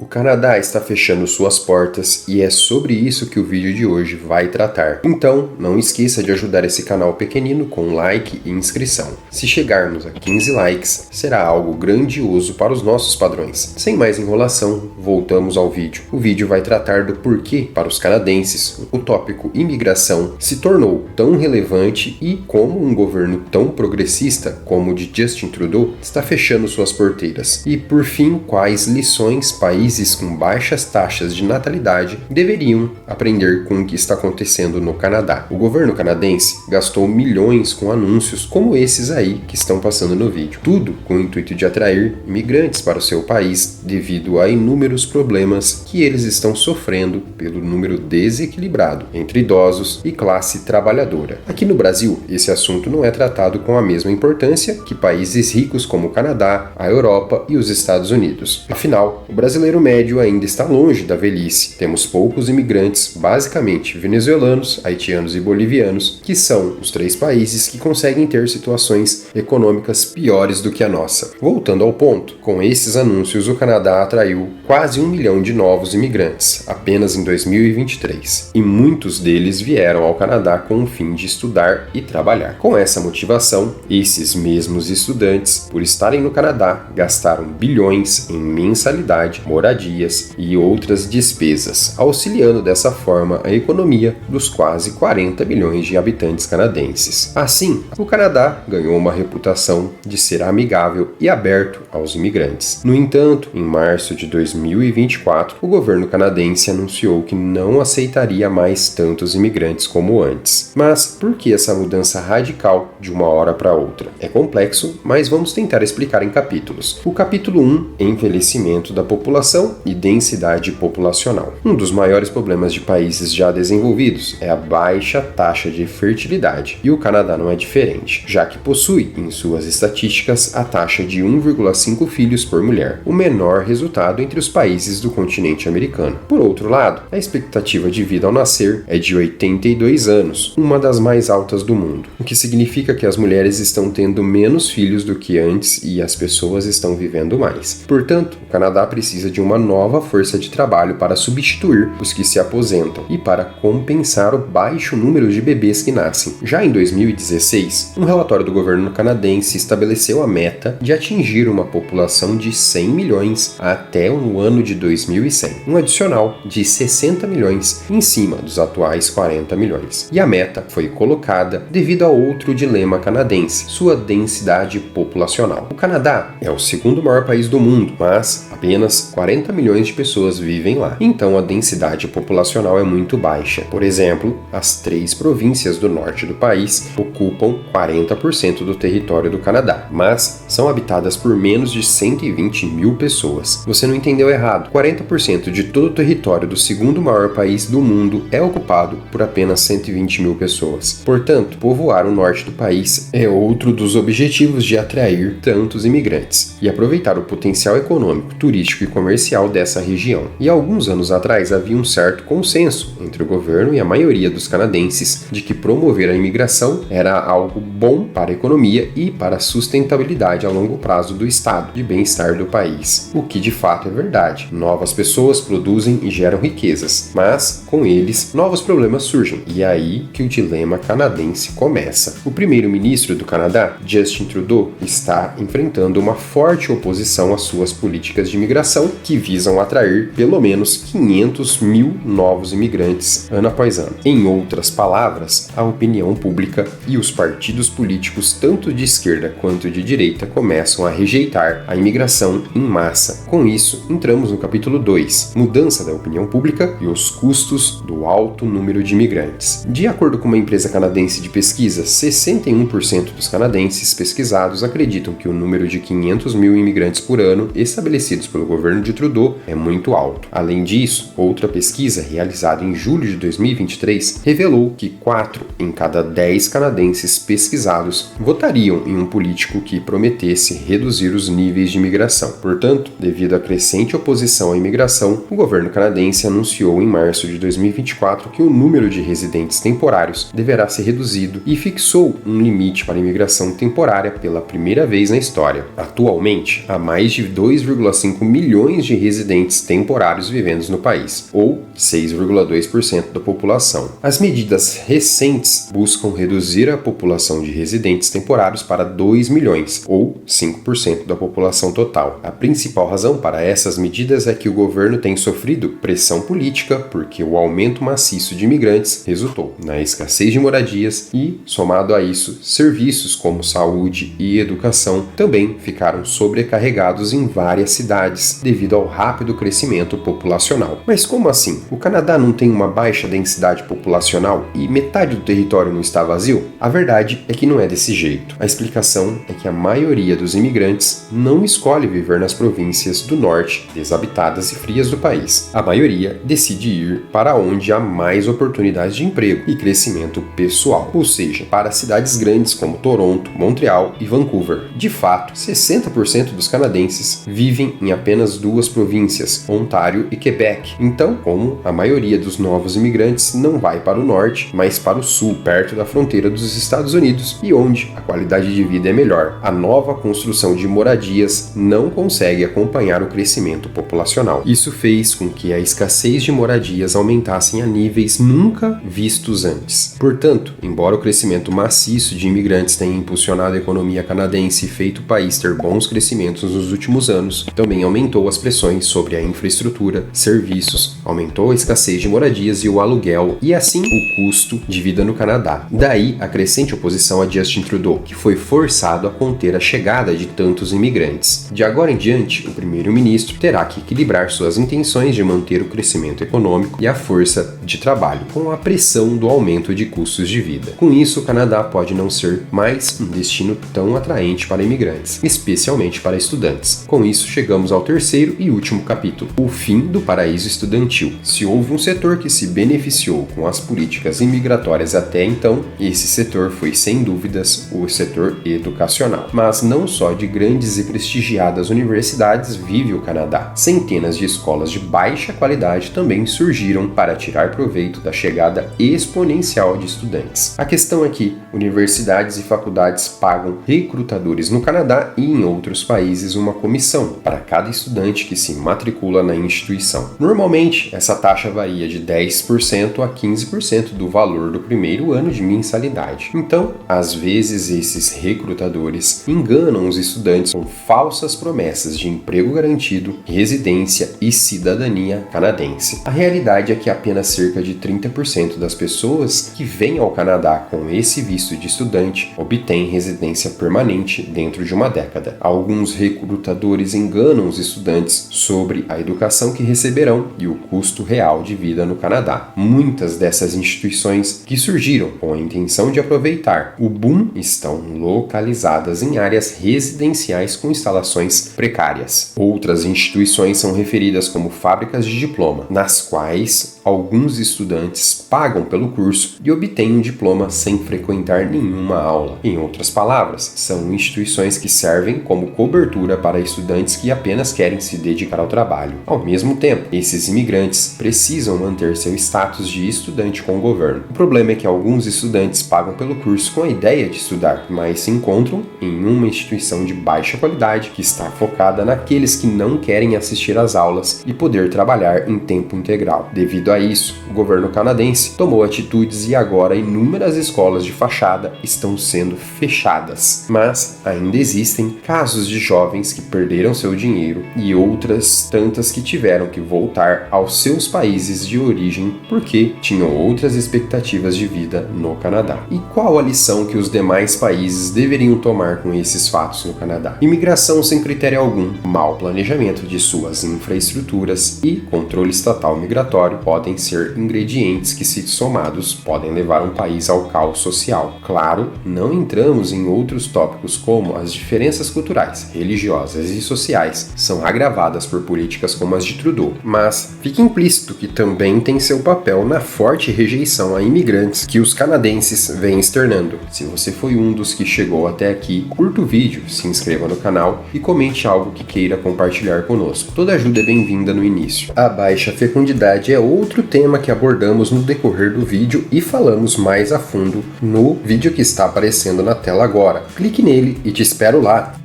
O Canadá está fechando suas portas e é sobre isso que o vídeo de hoje vai tratar. Então, não esqueça de ajudar esse canal pequenino com like e inscrição. Se chegarmos a 15 likes, será algo grandioso para os nossos padrões. Sem mais enrolação, voltamos ao vídeo. O vídeo vai tratar do porquê, para os canadenses, o tópico imigração se tornou tão relevante e como um governo tão progressista como o de Justin Trudeau está fechando suas porteiras. E, por fim, quais lições países com baixas taxas de natalidade deveriam aprender com o que está acontecendo no Canadá. O governo canadense gastou milhões com anúncios como esses aí que estão passando no vídeo. Tudo com o intuito de atrair imigrantes para o seu país devido a inúmeros problemas que eles estão sofrendo pelo número desequilibrado entre idosos e classe trabalhadora. Aqui no Brasil, esse assunto não é tratado com a mesma importância que países ricos como o Canadá, a Europa e os Estados Unidos. Afinal, o brasileiro médio ainda está longe da velhice. Temos poucos imigrantes, basicamente venezuelanos, haitianos e bolivianos, que são os 3 países que conseguem ter situações econômicas piores do que a nossa. Voltando ao ponto, com esses anúncios o Canadá atraiu quase 1 milhão de novos imigrantes, apenas em 2023. E muitos deles vieram ao Canadá com o fim de estudar e trabalhar. Com essa motivação, esses mesmos estudantes, por estarem no Canadá, gastaram bilhões em mensalidade, moradias e outras despesas, auxiliando dessa forma a economia dos quase 40 milhões de habitantes canadenses. Assim, o Canadá ganhou uma reputação de ser amigável e aberto aos imigrantes. No entanto, em março de 2024, o governo canadense anunciou que não aceitaria mais tantos imigrantes como antes. Mas por que essa mudança radical de uma hora para outra? É complexo, mas vamos tentar explicar em capítulos. O capítulo 1, envelhecimento da população e densidade populacional. Um dos maiores problemas de países já desenvolvidos é a baixa taxa de fertilidade, e o Canadá não é diferente, já que possui em suas estatísticas a taxa de 1,5 filhos por mulher, o menor resultado entre os países do continente americano. Por outro lado, a expectativa de vida ao nascer é de 82 anos, uma das mais altas do mundo, o que significa que as mulheres estão tendo menos filhos do que antes e as pessoas estão vivendo mais. Portanto, o Canadá precisa de uma nova força de trabalho para substituir os que se aposentam e para compensar o baixo número de bebês que nascem. Já em 2016, um relatório do governo canadense estabeleceu a meta de atingir uma população de 100 milhões até o ano de 2100, um adicional de 60 milhões em cima dos atuais 40 milhões. E a meta foi colocada devido a outro dilema canadense, sua densidade populacional. O Canadá é o segundo maior país do mundo, mas apenas 40 milhões de pessoas vivem lá. Então a densidade populacional é muito baixa. Por exemplo, as 3 províncias do norte do país ocupam 40% do território do Canadá, mas são habitadas por menos de 120 mil pessoas. Você não entendeu errado. 40% de todo o território do segundo maior país do mundo é ocupado por apenas 120 mil pessoas. Portanto, povoar o norte do país é outro dos objetivos de atrair tantos imigrantes e aproveitar o potencial econômico, turístico e comercial dessa região. E alguns anos atrás havia um certo consenso entre o governo e a maioria dos canadenses de que promover a imigração era algo bom para a economia e para a sustentabilidade a longo prazo do estado de bem-estar do país. O que de fato é verdade. Novas pessoas produzem e geram riquezas, mas com eles novos problemas surgem. E é aí que o dilema canadense começa. O primeiro-ministro do Canadá, Justin Trudeau, está enfrentando uma forte oposição às suas políticas de imigração que visam atrair pelo menos 500 mil novos imigrantes ano após ano. Em outras palavras, a opinião pública e os partidos políticos, tanto de esquerda quanto de direita, começam a rejeitar a imigração em massa. Com isso, entramos no capítulo 2, mudança da opinião pública e os custos do alto número de imigrantes. De acordo com uma empresa canadense de pesquisa, 61% dos canadenses pesquisados acreditam que o número de 500 mil imigrantes por ano estabelecidos pelo governo de Trudeau é muito alto. Além disso, outra pesquisa realizada em julho de 2023 revelou que 4 em cada 10 canadenses pesquisados votariam em um político que prometesse reduzir os níveis de imigração. Portanto, devido à crescente oposição à imigração, o governo canadense anunciou em março de 2024 que o número de residentes temporários deverá ser reduzido e fixou um limite para a imigração temporária pela primeira vez na história. Atualmente, há mais de 2,5 milhões de residentes temporários vivendo no país, ou 6,2% da população. As medidas recentes buscam reduzir a população de residentes temporários para 2 milhões, ou 5% da população total. A principal razão para essas medidas é que o governo tem sofrido pressão política porque o aumento maciço de imigrantes resultou na escassez de moradias e, somado a isso, serviços como saúde e educação também ficaram sobrecarregados em várias cidades devido ao rápido crescimento populacional. Mas como assim? O Canadá não tem uma baixa densidade populacional e metade do território não está vazio? A verdade é que não é desse jeito. A explicação é que a maioria dos imigrantes não escolhe viver nas províncias do norte, desabitadas e frias do país. A maioria decide ir para onde há mais oportunidades de emprego e crescimento pessoal, ou seja, para cidades grandes como Toronto, Montreal e Vancouver. De fato, 60% dos canadenses vivem em apenas duas províncias, Ontário e Quebec. Então, como a maioria dos novos imigrantes não vai para o norte, mas para o sul, perto da fronteira dos Estados Unidos e onde a qualidade de vida é melhor, a nova construção de moradias não consegue acompanhar o crescimento populacional. Isso fez com que a escassez de moradias aumentassem a níveis nunca vistos antes. Portanto, embora o crescimento maciço de imigrantes tenha impulsionado a economia canadense e feito o país ter bons crescimentos nos últimos anos, também aumentou as pressões sobre a infraestrutura, serviços, aumentou a escassez de moradias e o aluguel e assim o custo de vida no Canadá. Daí a crescente oposição a Justin Trudeau, que foi forçado a conter a chegada de tantos imigrantes. De agora em diante, o primeiro-ministro terá que equilibrar suas intenções de manter o crescimento econômico e a força de trabalho com a pressão do aumento de custos de vida. Com isso, o Canadá pode não ser mais um destino tão atraente para imigrantes, especialmente para estudantes. Com isso, chegamos ao terceiro e último capítulo, o fim do paraíso estudantil. Se houve um setor que se beneficiou com as políticas imigratórias até então, esse setor foi sem dúvidas o setor educacional. Mas não só de grandes e prestigiadas universidades vive o Canadá. Centenas de escolas de baixa qualidade também surgiram para tirar proveito da chegada exponencial de estudantes. A questão é que universidades e faculdades pagam recrutadores no Canadá e em outros países uma comissão para cada estudante que se matricula na instituição. Normalmente, essa taxa varia de 10% a 15% do valor do primeiro ano de mensalidade. Então, às vezes, esses recrutadores enganam os estudantes com falsas promessas de emprego garantido, residência e cidadania canadense. A realidade é que apenas cerca de 30% das pessoas que vêm ao Canadá com esse visto de estudante obtêm residência permanente dentro de uma década. Alguns recrutadores enganam os estudantes sobre a educação que receberão e o custo real de vida no Canadá. Muitas dessas instituições que surgiram com a intenção de aproveitar o boom estão localizadas em áreas residenciais com instalações precárias. Outras instituições são referidas como fábricas de diploma, nas quais alguns estudantes pagam pelo curso e obtêm um diploma sem frequentar nenhuma aula. Em outras palavras, são instituições que servem como cobertura para estudantes que apenas querem se dedicar ao trabalho. Ao mesmo tempo, esses imigrantes precisam manter seu status de estudante com o governo. O problema é que alguns estudantes pagam pelo curso com a ideia de estudar, mas se encontram em uma instituição de baixa qualidade que está focada naqueles que não querem assistir às aulas e poder trabalhar em tempo integral. Devido a isso, o governo canadense tomou atitudes e agora inúmeras escolas de fachada estão sendo fechadas. Mas ainda existem casos de jovens que perderam seu dinheiro e outras tantas que tiveram que voltar aos seus países de origem porque tinham outras expectativas de vida no Canadá. E qual a lição que os demais países deveriam tomar com esses fatos no Canadá? Imigração sem critério algum, mau planejamento de suas infraestruturas e controle estatal migratório podem ser ingredientes que, se somados, podem levar um país ao caos social. Claro, não entramos em outros tópicos como as diferenças culturais, religiosas e sociais são agravadas por políticas como as de Trudeau, mas fica implícito que também tem seu papel na forte rejeição a imigrantes que os canadenses vêm externando. Se você foi um dos que chegou até aqui, curta o vídeo, se inscreva no canal e comente algo que queira compartilhar conosco. conosco. Toda ajuda é bem-vinda no início. A baixa fecundidade é outro tema que abordamos no decorrer do vídeo e falamos mais a fundo no vídeo que está aparecendo na tela agora. Clique nele e te espero lá.